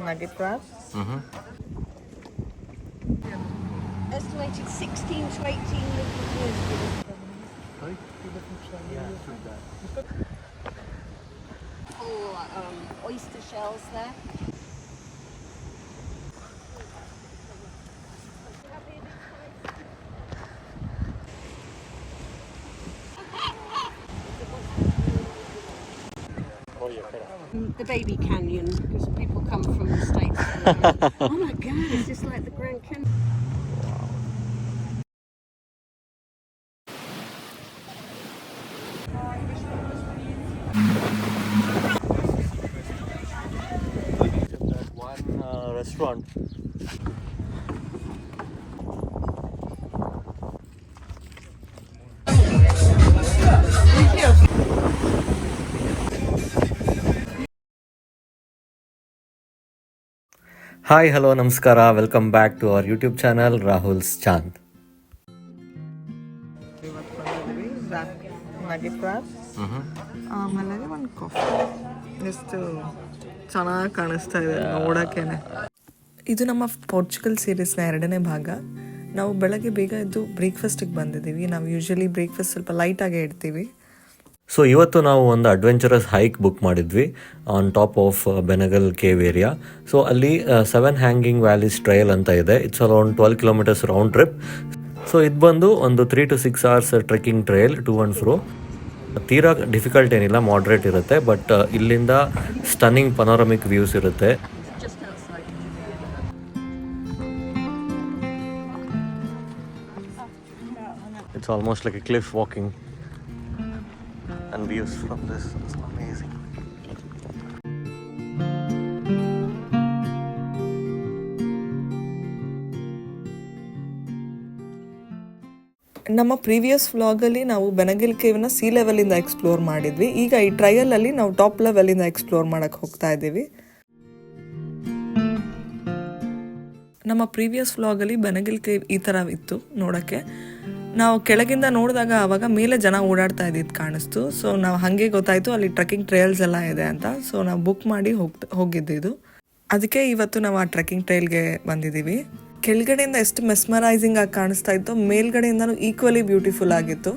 nugget crab. Estimated 16 to 18 living years. Oyster shells there. The baby canyon, because people come from the States. Oh my God, it's just like the Grand Canyon. That one restaurant. Hi hello ನಮಸ್ಕಾರ, welcome back to our YouTube channel Rahul's Chand. ಇವತ್ತು ಬಂದಿದ್ದೀವಿ ನugget crab. ಆಮೇಲೆ ಒಂದು coffee. ಎಷ್ಟು ಚೆನ್ನಾಗಿ ಕಾಣಿಸ್ತಾ ಇದೆ ನೋಡೋಕ್ಕೇನೆ. ಇದು ನಮ್ಮ ಪೋರ್ಚುಗಲ್ ಸೀರೀಸ್ನ 2ನೇ ಭಾಗ. ನಾವು ಬೆಳಗ್ಗೆ ಬೇಗ ಎದ್ದು ಬ್ರೇಕ್ಫಾಸ್ಟಿಗೆ ಬಂದಿದ್ದೀವಿ. ನಾವು ಯೂಶಲಿ ಬ್ರೇಕ್ಫಾಸ್ಟ್ ಸ್ವಲ್ಪ ಲೈಟಾಗೇ ಇಡ್ತೀವಿ. ಸೊ ಇವತ್ತು ನಾವು ಒಂದು ಅಡ್ವೆಂಚರಸ್ ಹೈಕ್ ಬುಕ್ ಮಾಡಿದ್ವಿ on top of Benagil cave area. So ಅಲ್ಲಿ 7 ಹ್ಯಾಂಗಿಂಗ್ ವ್ಯಾಲೀಸ್ ಟ್ರಯಲ್ ಅಂತ ಇದೆ. It's around 12 kilometres round trip. So ಇದು ಬಂದು ಒಂದು 3 to 6 hours trekking trail to and fro. ತೀರಾ ಡಿಫಿಕಲ್ಟ್ ಏನಿಲ್ಲ, ಮಾಡ್ರೇಟ್ ಇರುತ್ತೆ. ಬಟ್ ಇಲ್ಲಿಂದ ಸ್ಟನ್ನಿಂಗ್ ಪನೋರಮಿಕ್ ವ್ಯೂಸ್ ಇರುತ್ತೆ. It's almost like a cliff walking and views from this is amazing. ನಮ್ಮ previous ವ್ಲಾಗಲ್ಲಿ ನಾವು ಬೆನಗಲ್ ಕೇವ್ನ ಸಿ ಲೆವೆಲಿಂದ ಎಕ್ಸ್ಪ್ಲೋರ್ ಮಾಡಿದ್ವಿ. ಈಗ ಈ ಟ್ರಯಲಲ್ಲಿ ನಾವು ಟಾಪ್ ಲೆವೆಲಿಂದ ಎಕ್ಸ್ಪ್ಲೋರ್ ಮಾಡೋಕ್ಕೆ ಹೋಗ್ತಾ ಇದ್ದೀವಿ. ನಮ್ಮ ಪ್ರೀವಿಯಸ್ ವ್ಲಾಗಲ್ಲಿ ಬೆನಗಲ್ ಕೇವ್ ಈ ಥರ ಇತ್ತು ನೋಡೋಕ್ಕೆ. ನಾವು ಕೆಳಗಿಂದ ನೋಡಿದಾಗ ಆವಾಗ ಮೇಲೆ ಜನ ಓಡಾಡ್ತಾ ಇದ್ದಿದ್ದು ಕಾಣಿಸ್ತು. ಸೊ ನಾವು ಹಾಗೆ ಗೊತ್ತಾಯಿತು ಅಲ್ಲಿ ಟ್ರೆಕ್ಕಿಂಗ್ ಟ್ರಯಲ್ಸ್ ಎಲ್ಲ ಇದೆ ಅಂತ. ಸೊ ನಾವು ಬುಕ್ ಮಾಡಿ ಹೋಗಿದ್ದು. ಅದಕ್ಕೆ ಇವತ್ತು ನಾವು ಆ ಟ್ರೆಕ್ಕಿಂಗ್ ಟ್ರಯಲ್ಗೆ ಬಂದಿದ್ದೀವಿ. ಕೆಳಗಡೆಯಿಂದ ಎಷ್ಟು ಮೆಸ್ಮರೈಸಿಂಗ್ ಆಗಿ ಕಾಣಿಸ್ತಾ ಇತ್ತು, ಮೇಲ್ಗಡೆಯಿಂದನೂ ಈಕ್ವಲಿ ಬ್ಯೂಟಿಫುಲ್ ಆಗಿತ್ತು.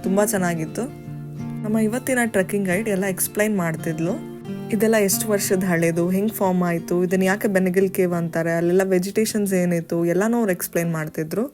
ತುಂಬ ಚೆನ್ನಾಗಿತ್ತು. ನಮ್ಮ ಇವತ್ತಿನ ಟ್ರೆಕ್ಕಿಂಗ್ ಗೈಡ್ ಎಲ್ಲ ಎಕ್ಸ್ಪ್ಲೈನ್ ಮಾಡ್ತಿದ್ಲು. ಇದೆಲ್ಲ ಎಷ್ಟು ವರ್ಷದ ಹಳೇದು, ಹೆಂಗೆ ಫಾರ್ಮ್ ಆಯಿತು, ಇದನ್ನು ಯಾಕೆ ಬೆನಗಲ್ ಕೇವ್ ಅಂತಾರೆ, ಅಲ್ಲೆಲ್ಲ ವೆಜಿಟೇಷನ್ಸ್ ಏನಿತ್ತು ಎಲ್ಲನೂ ಅವ್ರು ಎಕ್ಸ್ಪ್ಲೈನ್ ಮಾಡ್ತಿದ್ರು.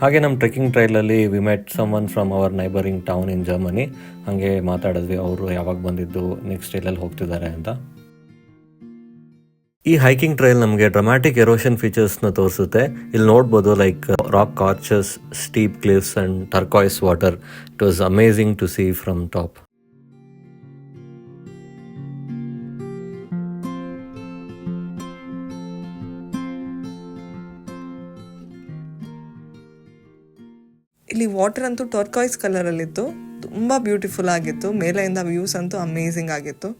ಹಾಗೆ ನಮ್ಮ ಟ್ರೆಕ್ಕಿಂಗ್ ಟ್ರೈಲಲ್ಲಿ we met someone from our neighbouring town in Germany. ಹಾಗೆ ಮಾತಾಡಿದ್ವಿ ಅವರು ಯಾವಾಗ ಬಂದಿದ್ದು, ನೆಕ್ಸ್ಟ್ ಎಲ್ಲೆಲ್ಲಿ ಹೋಗ್ತಿದ್ದಾರೆ ಅಂತ. ಈ ಹೈಕಿಂಗ್ ಟ್ರೈಲ್ ನಮಗೆ ಡ್ರಮ್ಯಾಟಿಕ್ ಎರೋಷನ್ ಫೀಚರ್ಸ್ನ ತೋರಿಸುತ್ತೆ. ಇಲ್ಲಿ ನೋಡ್ಬೋದು like rock arches, steep cliffs and turquoise water. It was amazing to see from top. ಇಲ್ಲಿ ವಾಟರ್ ಅಂತೂ ಟರ್ಕಾಯ್ಸ್ ಕಲರಲ್ಲಿತ್ತು, ತುಂಬ ಬ್ಯೂಟಿಫುಲ್ ಆಗಿತ್ತು. ಮೇಲೆಯಿಂದ ವ್ಯೂಸ್ ಅಂತೂ ಅಮೇಝಿಂಗ್ ಆಗಿತ್ತು.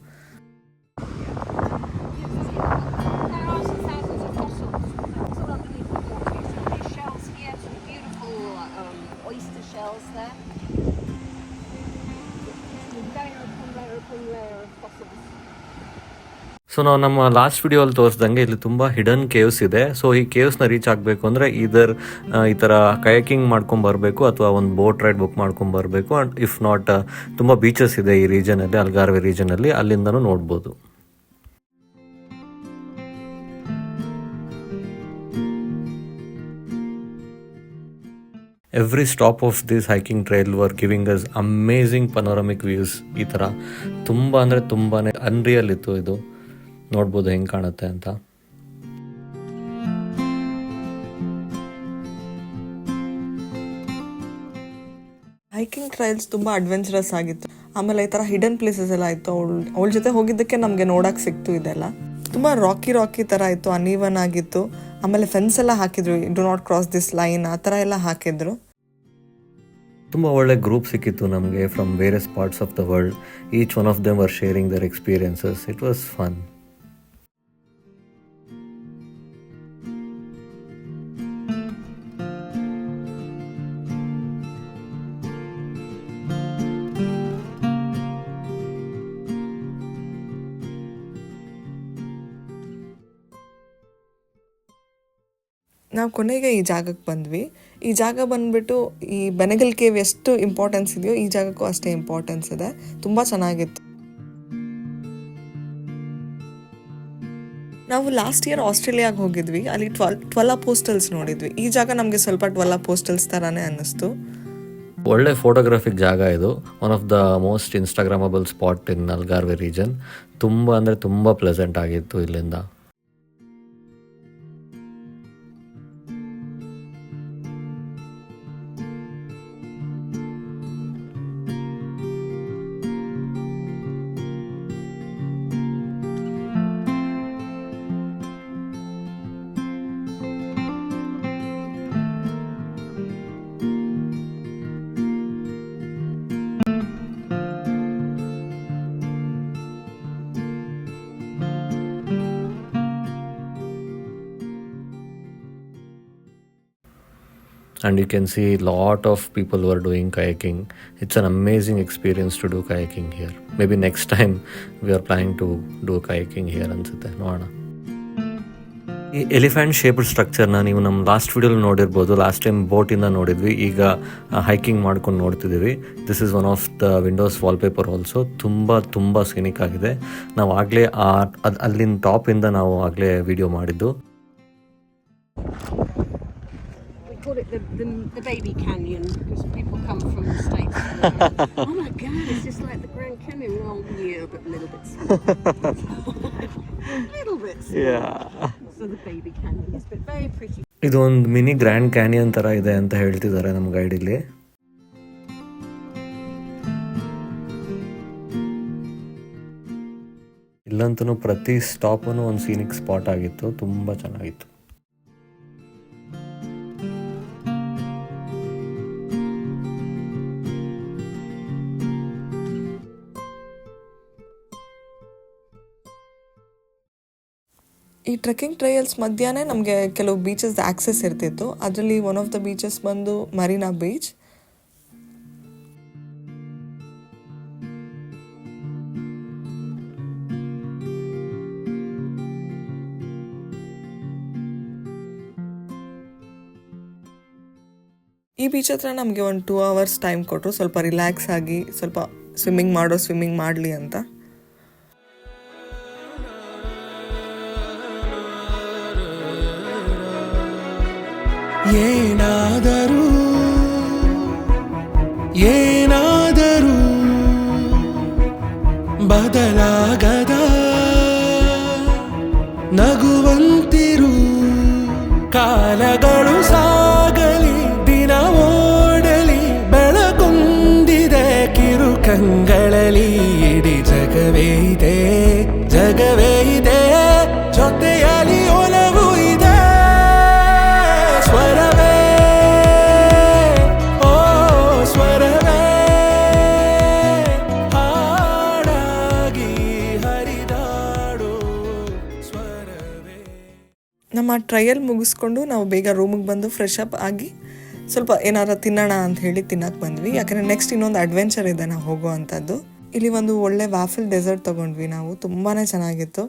ಸೊ ನಾವು ನಮ್ಮ ಲಾಸ್ಟ್ ವಿಡಿಯೋಲ್ಲಿ ತೋರಿಸ್ದಂಗೆ ಇಲ್ಲಿ ತುಂಬ ಹಿಡನ್ ಕೇವ್ಸ್ ಇದೆ. ಸೊ ಈ ಕೇವ್ಸ್ನ ರೀಚ್ ಆಗಬೇಕು ಅಂದರೆ ಈ ಥರ ಕಯಾಕಿಂಗ್ ಮಾಡ್ಕೊಂಬರ್ಬೇಕು ಅಥವಾ ಒಂದು ಬೋಟ್ ರೈಡ್ ಬುಕ್ ಮಾಡ್ಕೊಂಬರ್ಬೇಕು. ಆ್ಯಂಡ್ ಇಫ್ ನಾಟ್ ತುಂಬ ಬೀಚಸ್ ಇದೆ ಈ ರೀಜನಲ್ಲಿ, ಅಲ್ಗಾರ್ವೆ ರೀಜನಲ್ಲಿ, ಅಲ್ಲಿಂದನೂ ನೋಡ್ಬೋದು. Every stop of this hiking trail were giving us amazing panoramic views. ಈ ಥರ ತುಂಬ ಅಂದರೆ ತುಂಬಾ ಅನ್ರಿಯಲ್ ಇತ್ತು. ಇದು ನೋಡ್ಬೋದು ಹೆಂಗೆ ಕಾಣುತ್ತೆ ಅಂತ. ಹೈಕಿಂಗ್ ಟ್ರಯಲ್ಸ್ ತುಂಬ ಅಡ್ವೆಂಚರಸ್ ಆಗಿತ್ತು. ಆಮೇಲೆ ಈ ಥರ ಹಿಡನ್ ಪ್ಲೇಸಸ್ ಎಲ್ಲ ಇತ್ತು. ಅವಳ ಜೊತೆ ಹೋಗಿದ್ದಕ್ಕೆ ನಮಗೆ ನೋಡೋಕೆ ಸಿಕ್ತು. ಇದೆಲ್ಲ ತುಂಬ ರಾಕಿ ಥರ ಇತ್ತು, ಅನ್ಈವನ್ ಆಗಿತ್ತು. ಆಮೇಲೆ ಫೆನ್ಸ್ ಎಲ್ಲ ಹಾಕಿದ್ರು, do not cross this line ಆ ಥರ ಎಲ್ಲ ಹಾಕಿದ್ರು. ತುಂಬ ಒಳ್ಳೆ ಗ್ರೂಪ್ ಸಿಕ್ಕಿತ್ತು ನಮಗೆ from various parts of the world. Each one of them are sharing their experiences. It was fun. ನಾವು ಕೊನೆಗೆ ಈ ಜಾಗಕ್ಕೆ ಬಂದ್ವಿ. ಈ ಜಾಗ ಬಂದ್ಬಿಟ್ಟು ಈ ಬೆನಗಲ್ ಕೇವ್ ಎಷ್ಟು ಇಂಪಾರ್ಟೆನ್ಸ್ ಇದೆಯೋ ಈ ಜಾಗಕ್ಕೂ ಅಷ್ಟೇ ಇಂಪಾರ್ಟೆನ್ಸ್ ಇದೆ. ತುಂಬ ಚೆನ್ನಾಗಿತ್ತು. ನಾವು ಲಾಸ್ಟ್ ಇಯರ್ ಆಸ್ಟ್ರೇಲಿಯಾಗೆ ಹೋಗಿದ್ವಿ. ಅಲ್ಲಿ 12 ಅಪೋಸ್ಟಲ್ಸ್ ನೋಡಿದ್ವಿ. ಈ ಜಾಗ ನಮಗೆ ಸ್ವಲ್ಪ 12 ಅಪೋಸ್ಟಲ್ಸ್ ಥರನೇ ಅನ್ನಿಸ್ತು. ಒಳ್ಳೆ ಫೋಟೋಗ್ರಾಫಿಕ್ ಜಾಗ ಇದು. One of the most instagrammable spot in Algarve region. ತುಂಬ ಅಂದರೆ ತುಂಬ ಪ್ಲೆಸೆಂಟ್ ಆಗಿತ್ತು ಇಲ್ಲಿಂದ. And you can see a lot of people who are doing kayaking. It's an amazing experience to do kayaking here. Maybe next time we are planning to do kayaking here ಅನ್ಸುತ್ತೆ, ನೋಡೋಣ. ಈ elephant shaped ಸ್ಟ್ರಕ್ಚರ್ನ ನೀವು ನಮ್ಮ last ವಿಡಿಯೋಲಿ ನೋಡಿರ್ಬೋದು. Last time ಬೋಟಿಂದ ನೋಡಿದ್ವಿ, ಈಗ ಹೈಕಿಂಗ್ ಮಾಡ್ಕೊಂಡು ನೋಡ್ತಿದ್ದೀವಿ. This is one of the windows wallpaper also. ತುಂಬ ಸೀನಿಕ್ ಆಗಿದೆ. ನಾವು ಆಗಲೇ ಅಲ್ಲಿನ ಟಾಪಿಂದ ನಾವು ಆಗಲೇ ವಿಡಿಯೋ ಮಾಡಿದ್ದು. Call it the baby canyon because people come from the States. Oh my God, it's just like the Grand Canyon. Oh yeah, but a little bit smaller. Little bit smaller. Yeah. So the baby canyon is but very pretty. ಇದು ಒಂದು mini grand canyon ಥರ ಇದೆ ಅಂತ ಹೇಳ್ತಿದ್ದಾರೆ ನಮ್ಮ ಗೈಡಲ್ಲಿ. ಇಲ್ಲಂತೂ ಪ್ರತಿ ಸ್ಟಾಪೂ ಒಂದು scenic spot ಆಗಿತ್ತು. ತುಂಬ ಚೆನ್ನಾಗಿತ್ತು. ಈ ಟ್ರೆಕ್ಕಿಂಗ್ ಟ್ರಯಲ್ಸ್ ಮಧ್ಯಾಹ್ನ ನಮಗೆ ಕೆಲವು ಬೀಚಸ್ ಆಕ್ಸೆಸ್ ಇರ್ತಿತ್ತು. ಅದರಲ್ಲಿ ಒನ್ ಆಫ್ ದ ಬೀಚಸ್ ಬಂದು ಮರೀನಾ ಬೀಚ್. ಈ ಬೀಚ್ ಹತ್ರ ನಮಗೆ ಒಂದು 2 hours ಟೈಮ್ ಕೊಟ್ಟರು, ಸ್ವಲ್ಪ ರಿಲ್ಯಾಕ್ಸ್ ಆಗಿ ಸ್ವಲ್ಪ ಸ್ವಿಮ್ಮಿಂಗ್ ಮಾಡಲಿ ಅಂತ. ಏನಾದರೂ ಬದಲಾಗದ ನಗುವಂತಿರು. ಕಾಲಗಳು ಸಾಗಲಿ, ದಿನ ಓಡಲಿ, ಬೆಳಗುಂದಿದೆ ಕಿರು ಕಂಗಳಲ್ಲಿ. ಇಡೀ ಜಗವೇ ಇದೆ ಜೊತೆಯಲ್ಲಿ ಒಲವು ಇದೆ. ಸ್ವರವೇ ಹಾಡಾಗಿ ಹರಿದಾಡೋ ಸ್ವರವೇ. ನಮ್ಮ ಟ್ರಯಲ್ ಮುಗಿಸ್ಕೊಂಡು ನಾವು ಬೇಗ ರೂಮಿಗೆ ಬಂದು ಫ್ರೆಶ್ ಅಪ್ ಆಗಿ ಸ್ವಲ್ಪ ಏನಾರ ತಿನ್ನೋಣ ಅಂತ ಹೇಳಿ ತಿನ್ನಕ್ಕೆ ಬಂದ್ವಿ. ಯಾಕಂದರೆ ನೆಕ್ಸ್ಟ್ ಇನ್ನೊಂದು ಅಡ್ವೆಂಚರ್ ಇದೆ ನಾವು ಹೋಗೋ ಅಂಥದ್ದು. ಇಲ್ಲಿ ಒಂದು ಒಳ್ಳೆ ವಾಫಲ್ ಡೆಸರ್ಟ್ ತೊಗೊಂಡ್ವಿ ನಾವು. ತುಂಬಾ ಚೆನ್ನಾಗಿತ್ತು.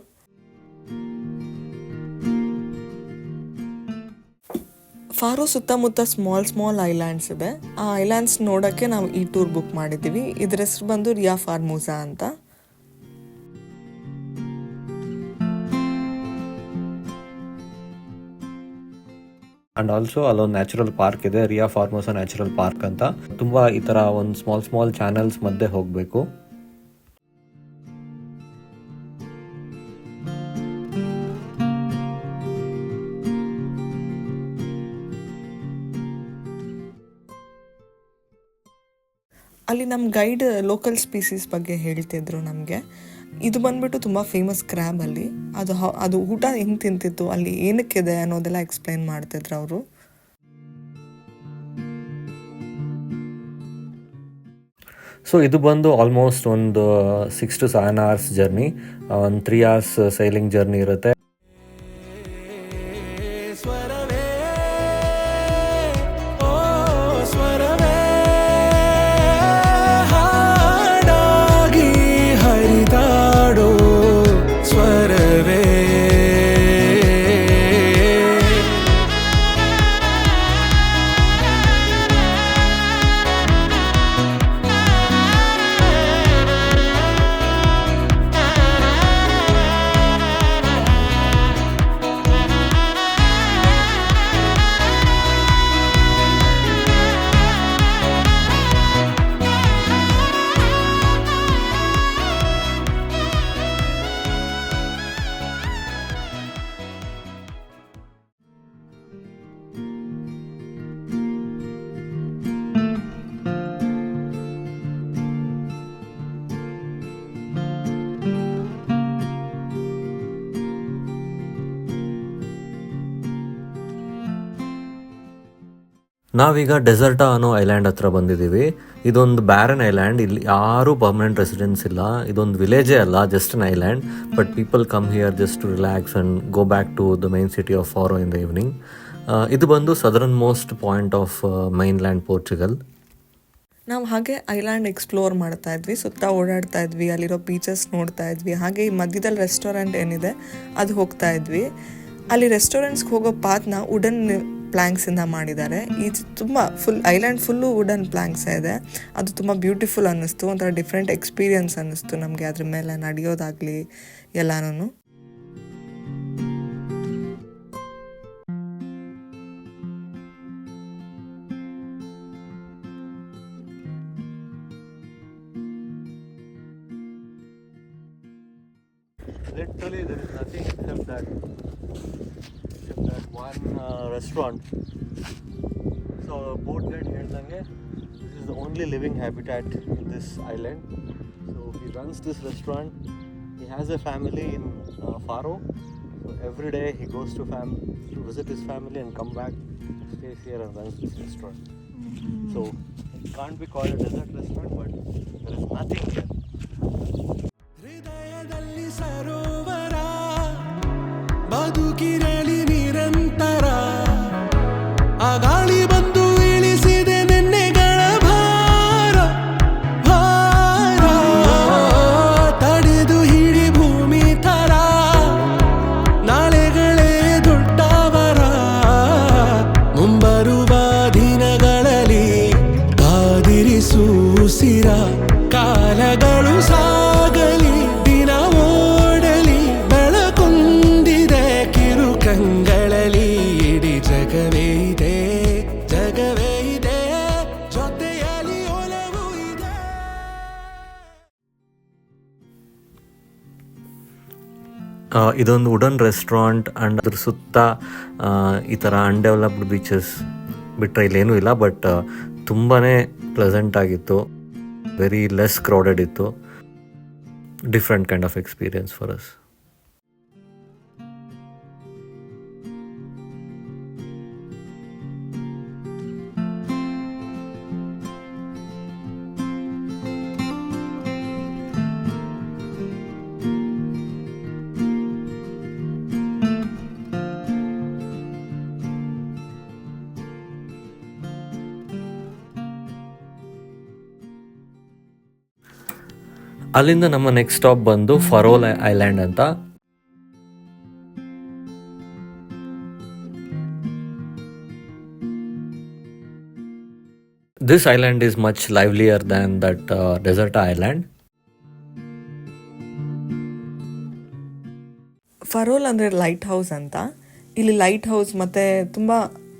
ಫಾರೋ ಸುತ್ತಮುತ್ತ ಸ್ಮಾಲ್ ಐಲ್ಯಾಂಡ್ಸ್ ಇದೆ. ಆ ಐಲ್ಯಾಂಡ್ಸ್ ನೋಡೋಕ್ಕೆ ನಾವು ಈ ಟೂರ್ ಬುಕ್ ಮಾಡಿದ್ದೀವಿ. ಇದ್ರ ಹೆಸರು ಬಂದು ರಿಯಾ ಫಾರ್ಮೋಸಾ ಅಂತ. ಅಂಡ್ ಆಲ್ಸೋ ಅಲ್ಲೊಂದು ನ್ಯಾಚುರಲ್ ಪಾರ್ಕ್ ಇದೆ, ರಿಯಾ ಫಾರ್ಮೋಸಾ ನ್ಯಾಚುರಲ್ ಪಾರ್ಕ್ ಅಂತ. ತುಂಬ ಈ ಥರ ಒಂದು ಸ್ಮಾಲ್ ಚಾನಲ್ಸ್ ಮಧ್ಯೆ ಹೋಗಬೇಕು. ಅಲ್ಲಿ ನಮ್ಮ ಗೈಡ್ ಲೋಕಲ್ ಸ್ಪೀಸೀಸ್ ಬಗ್ಗೆ ಹೇಳ್ತಿದ್ರು ನಮಗೆ. ಇದು ಬಂದ್ಬಿಟ್ಟು ತುಂಬ ಫೇಮಸ್ ಕ್ರ್ಯಾಬ್ ಅಲ್ಲಿ. ಅದು ಊಟ ಹೆಂಗೆ ತಿಂತಿತ್ತು, ಅಲ್ಲಿ ಏನಕ್ಕಿದೆ ಅನ್ನೋದೆಲ್ಲ ಎಕ್ಸ್ಪ್ಲೈನ್ ಮಾಡ್ತಿದ್ರು ಅವರು. ಸೊ ಇದು ಬಂದು ಆಲ್ಮೋಸ್ಟ್ ಒಂದು 6 to 7 hours ಜರ್ನಿ, ಒಂದು 3 hours ಸೈಲಿಂಗ್ ಜರ್ನಿ ಇರುತ್ತೆ. ಸ್ವರವೇ ಓ ಸ್ವರವೇ ಹಾಡಾಗಿ ಹರಿದಾಡೋ ಸ್ವರವೇ. ನಾವೀಗ ಡೆಸರ್ಟಾ ಅನ್ನೋ ಐಲ್ಯಾಂಡ್ ಹತ್ರ ಬಂದಿದ್ದೀವಿ. ಇದೊಂದು ಬ್ಯಾರನ್ ಐಲ್ಯಾಂಡ್, ಇಲ್ಲಿ ಯಾರೂ ಪರ್ಮನೆಂಟ್ ರೆಸಿಡೆನ್ಸ್ ಇಲ್ಲ. ಇದೊಂದು ವಿಲೇಜೇ ಅಲ್ಲ, just an island, but people come here just to relax and go back to the main city of Faro in the evening. ಇದು ಬಂದು southernmost point of mainland Portugal. ನಾವು ಹಾಗೆ ಐಲ್ಯಾಂಡ್ ಎಕ್ಸ್ಪ್ಲೋರ್ ಮಾಡ್ತಾ ಇದ್ವಿ, ಸುತ್ತ ಓಡಾಡ್ತಾ ಇದ್ವಿ, ಅಲ್ಲಿರೋ ಬೀಚಸ್ ನೋಡ್ತಾ ಇದ್ವಿ. ಹಾಗೆ ಈ ಮಧ್ಯದಲ್ಲಿ ರೆಸ್ಟೋರೆಂಟ್ ಏನಿದೆ ಅದು ಹೋಗ್ತಾ ಇದ್ವಿ. ಅಲ್ಲಿ ರೆಸ್ಟೋರೆಂಟ್ಸ್ಗೆ ಹೋಗೋ ಪಾತ್ನ ವುಡನ್ ಪ್ಲ್ಯಾಂಕ್ಸಿಂದ ಮಾಡಿದ್ದಾರೆ. ಈ ತುಂಬ ಐಲ್ಯಾಂಡ್ ಫುಲ್ಲು ವುಡನ್ ಪ್ಲ್ಯಾಂಕ್ಸ್ ಇದೆ. ಅದು ತುಂಬ ಬ್ಯೂಟಿಫುಲ್ ಅನ್ನಿಸ್ತು, ಒಂಥರ ಡಿಫ್ರೆಂಟ್ ಎಕ್ಸ್ಪೀರಿಯನ್ಸ್ ಅನ್ನಿಸ್ತು ನಮಗೆ ಅದ್ರ ಮೇಲೆ ನಡೆಯೋದಾಗಲಿ ಎಲ್ಲನೂ. Literally there is nothing except that one restaurant. So boat guide ಹೇಳ್ದಂಗೆ this is the only living habitat in this island. So he runs this restaurant. He has a family in Faro. So every day he goes to visit his family and come back, stays here and runs this restaurant. So it can't be called a desert restaurant, but there is nothing here. ಹೃದಯದಲ್ಲಿ ಸರೋವರ ಬದುಕಿರಲಿ ನಿರಂತರ, ಆ ಗಾಳಿ ಬಂದು ಇಳಿಸಿದೆ ನೆನ್ನೆಗಳ ಭಾರ ಭಾರ, ತಡೆದು ಹಿಡಿ ಭೂಮಿ ತರ ನಾಳೆಗಳೇ ದೊಡ್ಡವರ, ಮುಂಬರುವ ದಿನಗಳಲ್ಲಿ ಕಾದಿರಿಸು ಸಿರ, ಕಾಲಗಳು ಸಾಗಲಿ ದಿನ ಓಡಲಿ, ಬೆಳಕೊಂದಿದೆ ಕಿರು ಕಂಗಳಲ್ಲಿ, ಇಡೀ ಜಗವೇ ಇದೆ ಜಗವೇ ಇದೆ, ಜೊತೆಯಲ್ಲಿ ಒಲವು ಇದೆ. ಇದೊಂದು ವುಡನ್ ರೆಸ್ಟೋರೆಂಟ್ ಆ್ಯಂಡ್ ಅದ್ರ ಸುತ್ತ ಈ ಥರ ಅನ್ಡೆವಲಪ್ಡ್ ಬೀಚಸ್ ಬಿಟ್ಟರೆ ಇಲ್ಲೇನೂ ಇಲ್ಲ. ಬಟ್ ತುಂಬಾ ಪ್ಲೆಸೆಂಟ್ ಆಗಿತ್ತು, ವೆರಿ ಲೆಸ್ ಕ್ರೌಡೆಡ್ ಇತ್ತು. Different kind of experience for us. ಅಲ್ಲಿಂದ ನಮ್ಮ ನೆಕ್ಸ್ಟ್ ಸ್ಟಾಪ್ ಬಂದು ಫರೋಲ್ ಐಲ್ಯಾಂಡ್ ಅಂತ. This island is much livelier than that Deserta island. ಫರೋಲ್ ಅಂದರೆ ಲೈಟ್ ಹೌಸ್ ಅಂತ. ಇಲ್ಲಿ ಲೈಟ್ ಹೌಸ್ ಮತ್ತು ತುಂಬ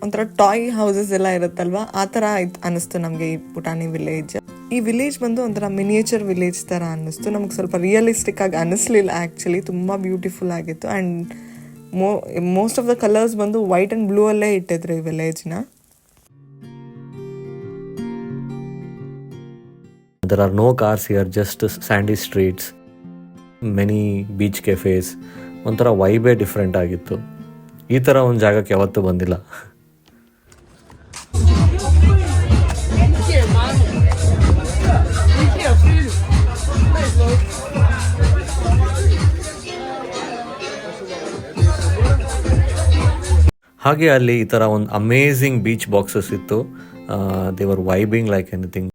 ಒಂಥರ ಟಾಯ್ ಹೌಸಸ್ ಎಲ್ಲ ಇರುತ್ತಲ್ವ, ಆ ಥರ ಅನ್ನಿಸ್ತು ನಮಗೆ ಈ ಪುಟಾಣಿ ವಿಲೇಜ್. ಈ ವಿಲೇಜ್ ಬಂದು ಒಂಥರ ಮಿನಿಯೇಚರ್ ವಿಲೇಜ್ ಥರ ಅನ್ನಿಸ್ತು ನಮಗೆ. ಸ್ವಲ್ಪ ರಿಯಲಿಸ್ಟಿಕ್ ಆಗಿ ಅನ್ನಿಸ್ಲಿಲ್ಲ ಆ್ಯಕ್ಚುಲಿ, ತುಂಬ ಬ್ಯೂಟಿಫುಲ್ ಆಗಿತ್ತು. And most of the colours ಬಂದು ವೈಟ್ ಆ್ಯಂಡ್ ಬ್ಲೂ ಅಲ್ಲೇ ಇಟ್ಟಿದ್ರು ಈ ವಿಲೇಜ್ನ. There are no cars here, just sandy streets, many beach cafes. ಒಂಥರ ವೈಬೇ ಡಿಫ್ರೆಂಟ್ ಆಗಿತ್ತು. ಈ ಥರ ಒಂದು ಜಾಗಕ್ಕೆ ಯಾವತ್ತೂ ಬಂದಿಲ್ಲ. ಹಾಗೆ ಅಲ್ಲಿ ಈ ಥರ ಒಂದು ಅಮೇಝಿಂಗ್ ಬೀಚ್ ಬಾಕ್ಸಸ್ ಇತ್ತು. They were vibing like anything.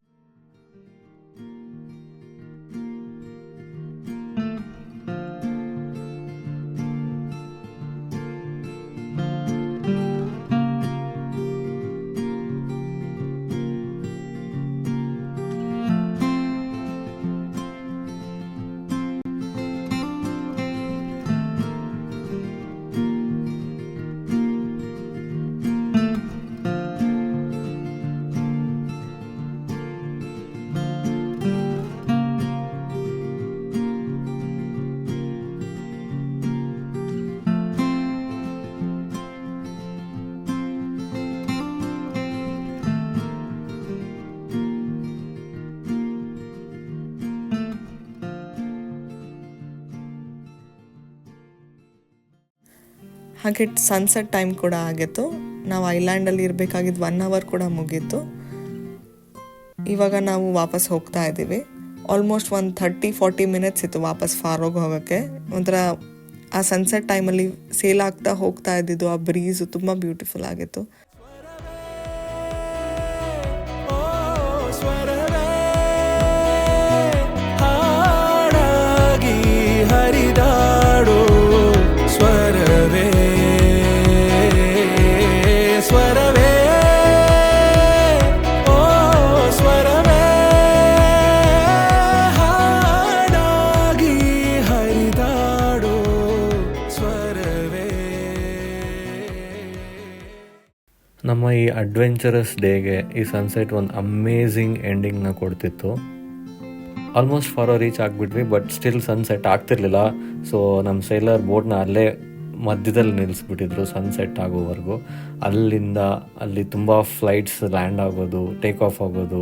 ಹಾಗೆ ಸನ್ಸೆಟ್ ಟೈಮ್ ಕೂಡ ಆಗಿತ್ತು. ನಾವು ಐಲ್ಯಾಂಡಲ್ಲಿ ಇರಬೇಕಾಗಿದ್ದು 1 hour ಕೂಡ ಮುಗೀತು. ಇವಾಗ ನಾವು ವಾಪಸ್ ಹೋಗ್ತಾ ಇದ್ದೀವಿ. ಆಲ್ಮೋಸ್ಟ್ ಒಂದು 30-40 ಮಿನಿಟ್ಸ್ ಇತ್ತು ವಾಪಸ್ ಫಾರೋಗ್ ಹೋಗೋಕ್ಕೆ. ಒಂಥರ ಆ ಸನ್ಸೆಟ್ ಟೈಮಲ್ಲಿ ಸೇಲ್ ಆಗ್ತಾ ಹೋಗ್ತಾ ಇದ್ದಿದ್ದು ಆ ಬ್ರೀಸು ತುಂಬ ಬ್ಯೂಟಿಫುಲ್ ಆಗಿತ್ತು. ಸ್ವರವೇ ಹಾಡಾಗಿ ಹರಿದಾಡೋ ಸ್ವರವೇ ಸ್ವರವೇ ಓ ಸ್ವರವೇ ಹಾಡಾಗಿ ಹರಿದಾಡೋ ಸ್ವರವೇ. ನಮ್ಮ ಈ ಅಡ್ವೆಂಚರಸ್ ಡೇಗೆ ಈ ಸನ್ಸೆಟ್ ಒಂದು ಅಮೇಝಿಂಗ್ ಎಂಡಿಂಗ್ನ ಕೊಡ್ತಿತ್ತು. ಆಲ್ಮೋಸ್ಟ್ ಫಾರೋ ರೀಚ್ ಆಗಿಬಿಟ್ವಿ, ಬಟ್ ಸ್ಟಿಲ್ ಸನ್ಸೆಟ್ ಆಗ್ತಿರ್ಲಿಲ್ಲ. ಸೊ ನಮ್ಮ ಸೈಲರ್ ಬೋಟ್ನ ಅಲ್ಲೇ ಮಧ್ಯದಲ್ಲಿ ನಿಲ್ಲಿಸ್ಬಿಟ್ಟಿದ್ರು ಸನ್ಸೆಟ್ ಆಗೋವರೆಗೂ. ಅಲ್ಲಿಂದ ಅಲ್ಲಿ ತುಂಬ ಫ್ಲೈಟ್ಸ್ ಲ್ಯಾಂಡ್ ಆಗೋದು, ಟೇಕ್ ಆಫ್ ಆಗೋದು,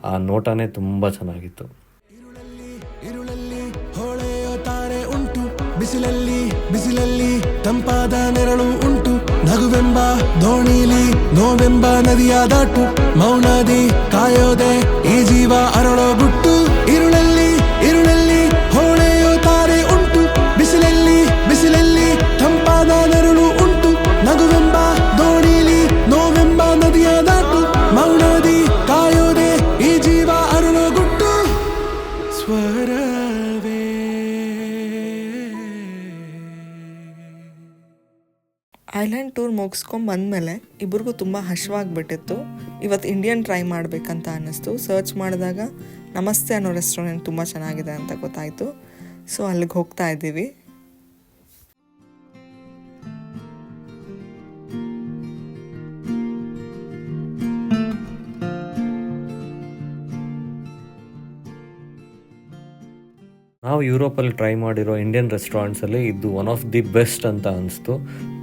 ಆ ನೋಟನೇ ತುಂಬ ಚೆನ್ನಾಗಿತ್ತು. ഇരുളಲ್ಲಿ ಹೊಳೆಯೋ ತಾರೆ ಉಂಟು, ಬಿಸಿಲಲ್ಲಿ ಬಿಸಿಲಲ್ಲಿ ತಂಪಾದ ನೆರಳು ಉಂಟು. ನಗುವೆಂಬ ದೋಣಿಲಿ ನೋವೆಂಬ ನದಿಯ ದಾಟು, ಮೌನದಿ ಕಾಯೋದೆ ಈ ಜೀವ ಅರಳೋ ಗುಟ್ಟು. ഇരുളಲ್ಲಿ ഇരുಳಲ್ಲಿ ಹೊಳೆಯೋ ತಾರೆ ಉಂಟು, ಬಿಸಿಲಲ್ಲಿ ಬಿಸಿಲಲ್ಲಿ ತಂಪಾದ ನೆರಳು ಉಂಟು. ನಗುವೆಂಬ ದೋಣಿಲಿ ನೋವೆಂಬ ನದಿಯ ದಾಟು, ಮೌನದಿ ಕಾಯೋದೆ ಈ ಜೀವ ಅರಳೋ ಗುಟ್ಟು. ಸ್ವರವೇ ಐಲ್ಯಾಂಡ್ ಟೂರ್ ಮುಗಿಸ್ಕೊಂಡು ಬಂದಮೇಲೆ ಇಬ್ರಿಗೂ ತುಂಬ ಹಶ್ವಾಗಿಬಿಟ್ಟಿತ್ತು. ಇವತ್ತು ಇಂಡಿಯನ್ ಟ್ರೈ ಮಾಡಬೇಕಂತ ಅನ್ನಿಸ್ತು. ಸರ್ಚ್ ಮಾಡಿದಾಗ ನಮಸ್ತೆ ಅನ್ನೋ ರೆಸ್ಟೋರೆಂಟ್ ತುಂಬ ಚೆನ್ನಾಗಿದೆ ಅಂತ ಗೊತ್ತಾಯಿತು. ಸೊ ಅಲ್ಲಿಗೆ ಹೋಗ್ತಾ ಇದ್ದೀವಿ. ನಾವು ಯುರೋಪಲ್ಲಿ ಟ್ರೈ ಮಾಡಿರೋ ಇಂಡಿಯನ್ ರೆಸ್ಟೋರೆಂಟ್ಸಲ್ಲಿ ಇದು ಒನ್ ಆಫ್ ದಿ ಬೆಸ್ಟ್ ಅಂತ ಅನಿಸ್ತು.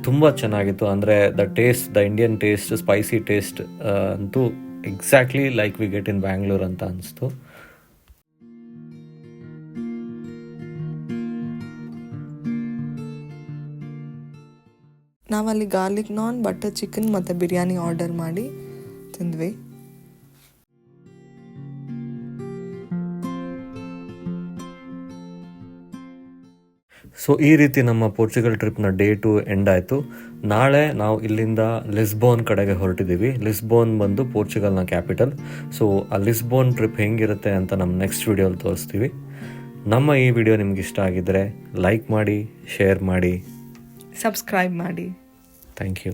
ತುಂಬ ಚೆನ್ನಾಗಿತ್ತು. ಅಂದರೆ the Indian taste, spicy taste ಅಂತೂ exactly like we get in Bangalore ಅಂತ ಅನಿಸ್ತು. ನಾವಲ್ಲಿ ಗಾರ್ಲಿಕ್ ನಾನ್, ಬಟರ್ ಚಿಕನ್ ಮತ್ತು ಬಿರಿಯಾನಿ ಆರ್ಡರ್ ಮಾಡಿ ತಿಂದ್ವಿ. ಸೊ ಈ ರೀತಿ ನಮ್ಮ ಪೋರ್ಚುಗಲ್ ಟ್ರಿಪ್ನ ಡೇ 2 ಎಂಡ್ ಆಯಿತು. ನಾಳೆ ನಾವು ಇಲ್ಲಿಂದ ಲಿಸ್ಬೋನ್ ಕಡೆಗೆ ಹೊರಟಿದ್ದೀವಿ. ಲಿಸ್ಬೋನ್ ಬಂದು ಪೋರ್ಚುಗಲ್ನ ಕ್ಯಾಪಿಟಲ್. ಸೊ ಆ ಲಿಸ್ಬೋನ್ ಟ್ರಿಪ್ ಹೆಂಗಿರುತ್ತೆ ಅಂತ ನಮ್ಮ ನೆಕ್ಸ್ಟ್ ವಿಡಿಯೋಲಿ ತೋರಿಸ್ತೀವಿ. ನಮ್ಮ ಈ ವಿಡಿಯೋ ನಿಮ್ಗೆ ಇಷ್ಟ ಆಗಿದ್ದರೆ ಲೈಕ್ ಮಾಡಿ, ಶೇರ್ ಮಾಡಿ, ಸಬ್ಸ್ಕ್ರೈಬ್ ಮಾಡಿ. Thank you.